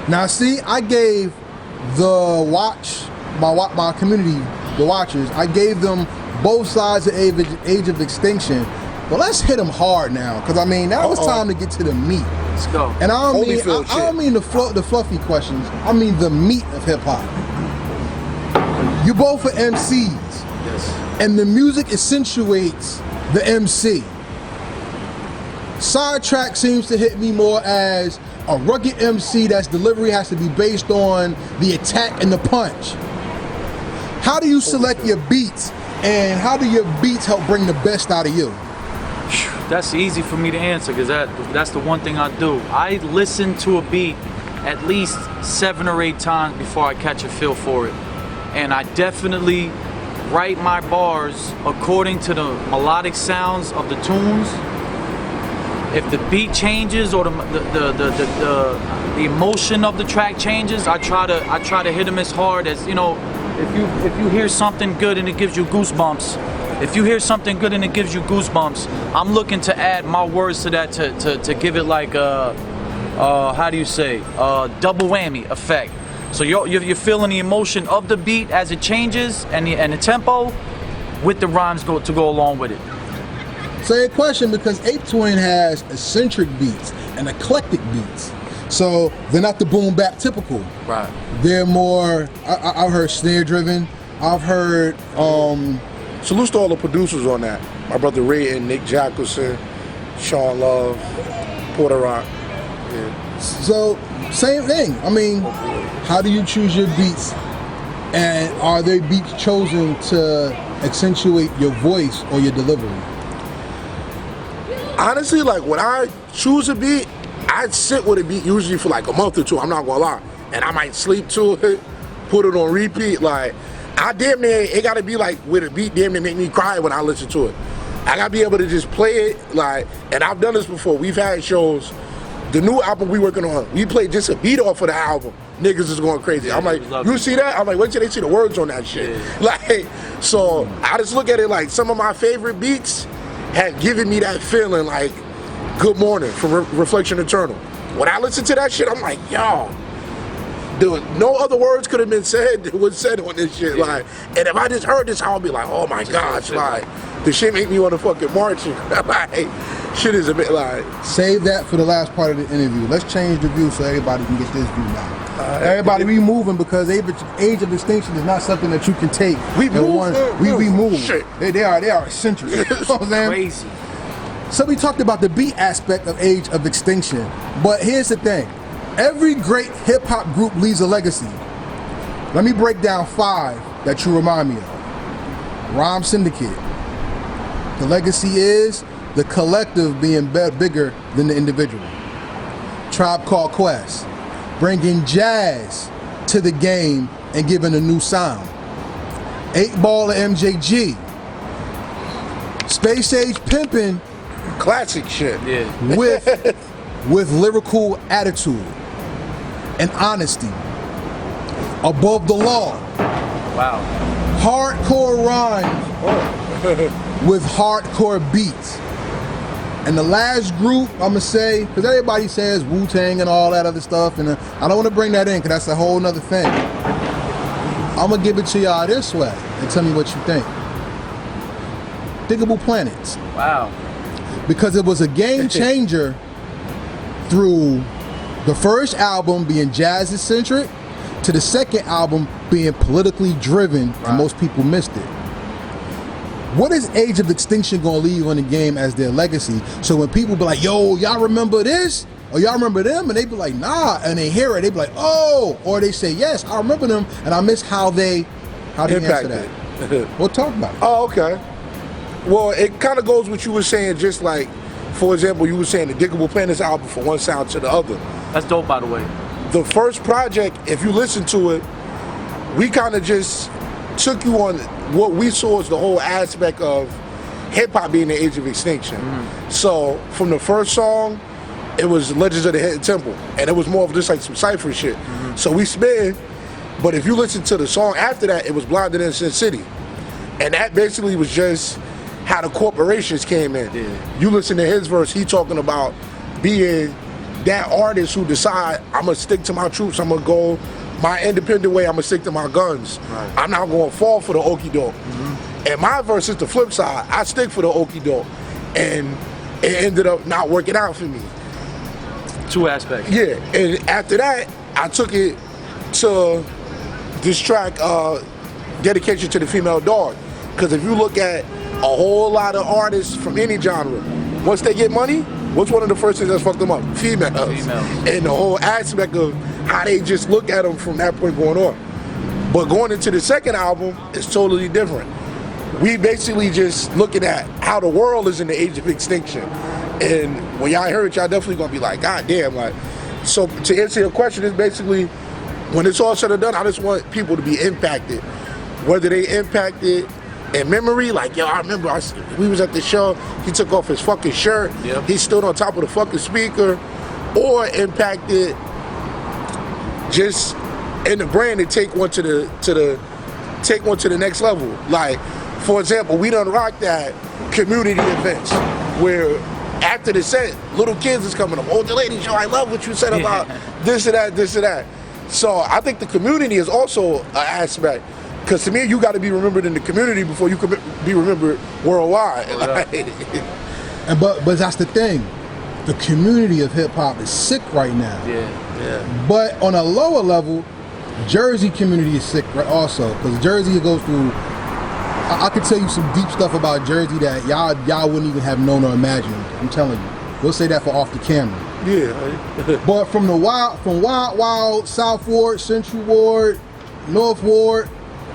Now, see, I gave my community, the watchers, I gave them both sides of Age of Extinction. But let's hit them hard now, because I mean, now it's time to get to the meat. Let's go. And I don't mean the fluffy questions. I mean the meat of hip hop. You both are MCs. Yes. And the music accentuates the MC. Sidetrack seems to hit me more as a rugged MC that's delivery has to be based on the attack and the punch. How do you select your beats, and how do your beats help bring the best out of you? That's easy for me to answer, because that's the one thing I do. I listen to a beat at least 7 or 8 times before I catch a feel for it. And I definitely write my bars according to the melodic sounds of the tunes. If the beat changes or the emotion of the track changes, I try to hit them as hard as, you know, if you hear something good and it gives you goosebumps, I'm looking to add my words to that to give it like how do you say, double whammy effect. So you're feeling the emotion of the beat as it changes and the tempo with the rhymes to go along with it. So a question, because Ape Twin has eccentric beats and eclectic beats. So they're not the boom bap typical. Right. They're more, I've heard snare driven. I've heard Salute to all the producers on that. My brother Ray and Nick Jackelson, Sean Love, Porter Rock. Yeah. So, same thing. I mean, how do you choose your beats? And are they beats chosen to accentuate your voice or your delivery? Honestly, like when I choose a beat, I'd sit with a beat usually for like a month or two, I'm not gonna lie. And I might sleep to it, put it on repeat. Like, I damn near, it gotta be like with a beat damn near make me cry when I listen to it. I gotta be able to just play it, like, and I've done this before. We've had shows, the new album we working on, we played just a beat off of the album. Niggas is going crazy. I'm like, you see that? I'm like, wait till they see the words on that shit. Yeah. Like, so I just look at it like some of my favorite beats had given me that feeling like Good Morning from Reflection Eternal. When I listen to that shit, I'm like, yo, dude, no other words could have been said that was said on this shit. Yeah. Like, and if I just heard this, I'll be like, oh my gosh, like, the shit make me want to fucking march. Like, shit is a bit like. Save that for the last part of the interview. Let's change the view so everybody can get this view now. Everybody, we moving, because Age of Extinction is not something that you can take. We move. We move. Shit. They are eccentric. You know what I'm saying? Crazy. So we talked about the beat aspect of Age of Extinction, but here's the thing. Every great hip-hop group leaves a legacy. Let me break down 5 that you remind me of. Rhyme Syndicate. The legacy is the collective being bigger than the individual. Tribe Called Quest. Bringing jazz to the game and giving a new sound. 8 Ball of MJG. Space Age Pimpin'. Classic shit. Yeah. with lyrical attitude and honesty. Above the Law. Wow. Hardcore rhymes with hardcore beats. And the last group, I'm gonna say, because everybody says Wu-Tang and all that other stuff, and I don't want to bring that in because that's a whole nother thing. I'm gonna give it to y'all this way and tell me what you think. Diggable Planets. Wow. Because it was a game changer through the first album being jazz-centric to the second album being politically driven, and most people missed it. What is Age of Extinction gonna leave on the game as their legacy? So when people be like, yo, y'all remember this? Or y'all remember them? And they be like, nah. And they hear it, they be like, oh. Or they say, yes, I remember them, and I miss how they answer that. We'll talk about it. Oh, okay. Well, it kind of goes with what you were saying, just like, for example, you were saying the Diggable Planets album from one sound to the other. That's dope, by the way. The first project, if you listen to it, we kind of just took you on what we saw as the whole aspect of hip-hop being the Age of Extinction. Mm-hmm. So, from the first song, it was Legends of the Hidden Temple, and it was more of just like some cypher shit. Mm-hmm. So we spin, but if you listen to the song after that, it was Blinded in Sin City. And that basically was just how the corporations came in. Yeah. You listen to his verse, he talking about being that artist who decide I'm gonna stick to my troops, I'm gonna go my independent way, I'm gonna stick to my guns. Right. I'm not gonna fall for the okie doke. And my verse is the flip side. I stick for the okie doke, and it ended up not working out for me. Two aspects. Yeah, and after that, I took it to this track, Dedication to the Female Dog. Because if you look at a whole lot of artists from any genre, once they get money, what's one of the first things that's fucked them up? Females. And the whole aspect of how they just look at them from that point going on. But going into the second album, it's totally different. We basically just looking at how the world is in the age of extinction. And when y'all hear it, y'all definitely gonna be like, God damn, like. So to answer your question, it's basically, when it's all said and done, I just want people to be impacted. Whether they impacted in memory, like, yo, I remember we was at the show, he took off his fucking shirt, Yep. he stood on top of the fucking speaker, or impacted just in the brand to take one to the next level. Like, for example, we done rocked at community events where after the set, little kids is coming up, older ladies, yo, I love what you said about this and that, this and that. So I think the community is also an aspect. Because to me, you got to be remembered in the community before you can be remembered worldwide. And but that's the thing. The community of hip hop is sick right now. Yeah. But on a lower level, Jersey community is sick right also, because Jersey goes through. I could tell you some deep stuff about Jersey that y'all wouldn't even have known or imagined. I'm telling you. We'll say that for off the camera. Yeah. But from Wild South Ward, Central Ward, North Ward,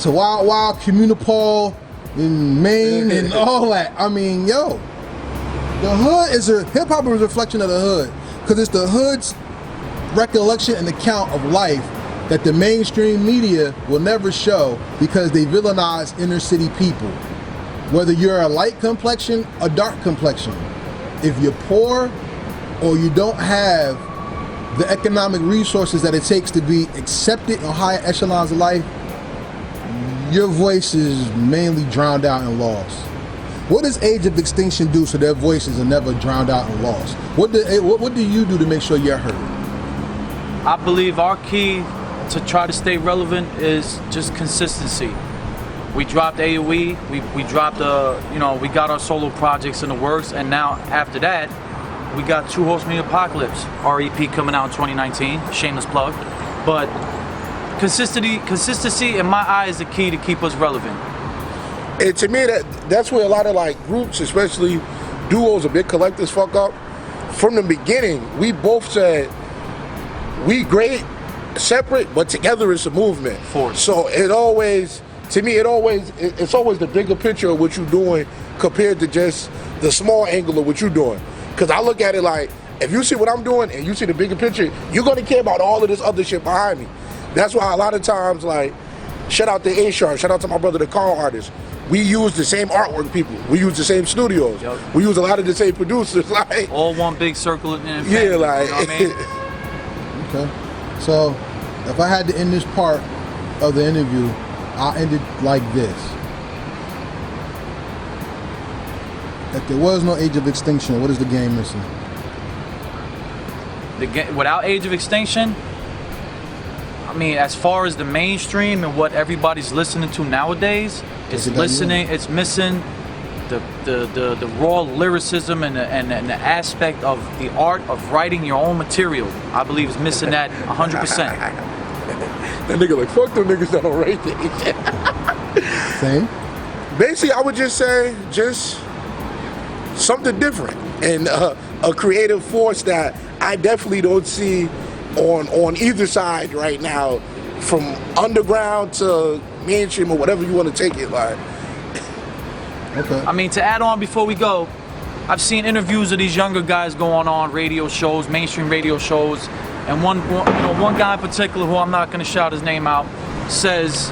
to Wild Communipol in Maine and all that. I mean, yo, the hood is hip hop is a reflection of the hood, because it's the hood's recollection and account of life that the mainstream media will never show, because they villainize inner city people. Whether you're a light complexion or dark complexion, if you're poor or you don't have the economic resources that it takes to be accepted in higher echelons of life, your voice is mainly drowned out and lost. What does Age of Extinction do so their voices are never drowned out and lost? What do you do to make sure you're heard? I believe our key to try to stay relevant is just consistency. We dropped AOE, we dropped we got our solo projects in the works, and now after that, we got True Horse Media Apocalypse, REP coming out in 2019, shameless plug. But consistency in my eye is the key to keep us relevant. And to me, that's where a lot of like groups, especially duos or big collectors, fuck up. From the beginning, we both said we great separate, but together it's a movement. Force. So it's always the bigger picture of what you're doing compared to just the small angle of what you're doing. Because I look at it like, if you see what I'm doing and you see the bigger picture, you're gonna care about all of this other shit behind me. That's why a lot of times, like, shout out to A-Sharp, shout out to my brother, the car artist. We use the same artwork people. We use the same studios. Yep. We use a lot of the same producers. Like, all one big circle. Yeah, like. You know what I mean? Okay. So, if I had to end this part of the interview, I'll end it like this. If there was no Age of Extinction, what is the game missing? Without Age of Extinction, I mean, as far as the mainstream and what everybody's listening to nowadays, it's missing the raw lyricism and the aspect of the art of writing your own material. I believe it's missing that 100%. That nigga like, fuck them niggas that don't rate it. Same? Basically, I would just say, just something different. And a creative force that I definitely don't see on either side right now, from underground to mainstream or whatever you want to take it like. Okay. I mean, to add on before we go, I've seen interviews of these younger guys going on radio shows, mainstream radio shows, and one guy in particular, who I'm not going to shout his name out, says,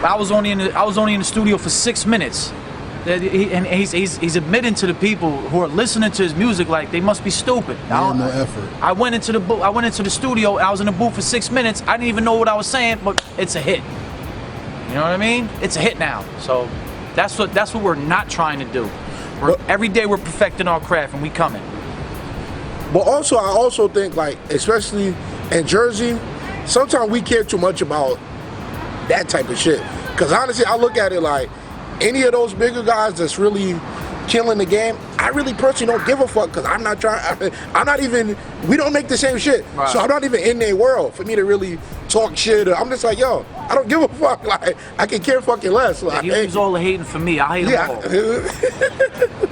I was only in the studio for 6 minutes. He's admitting to the people who are listening to his music like they must be stupid. No effort. I went into the studio. I was in the booth for 6 minutes. I didn't even know what I was saying, but it's a hit. You know what I mean? It's a hit now. So that's what we're not trying to do. Every day we're perfecting our craft, and we coming. But also, I also think, like, especially in Jersey, sometimes we care too much about that type of shit. Because honestly, I look at it like any of those bigger guys that's really killing the game, I really personally don't give a fuck because I'm not even, we don't make the same shit. Right. So I'm not even in their world for me to really talk shit. I'm just like, yo, I don't give a fuck. Like, I can care fucking less. Like, He leaves all the hating for me. I hate them all.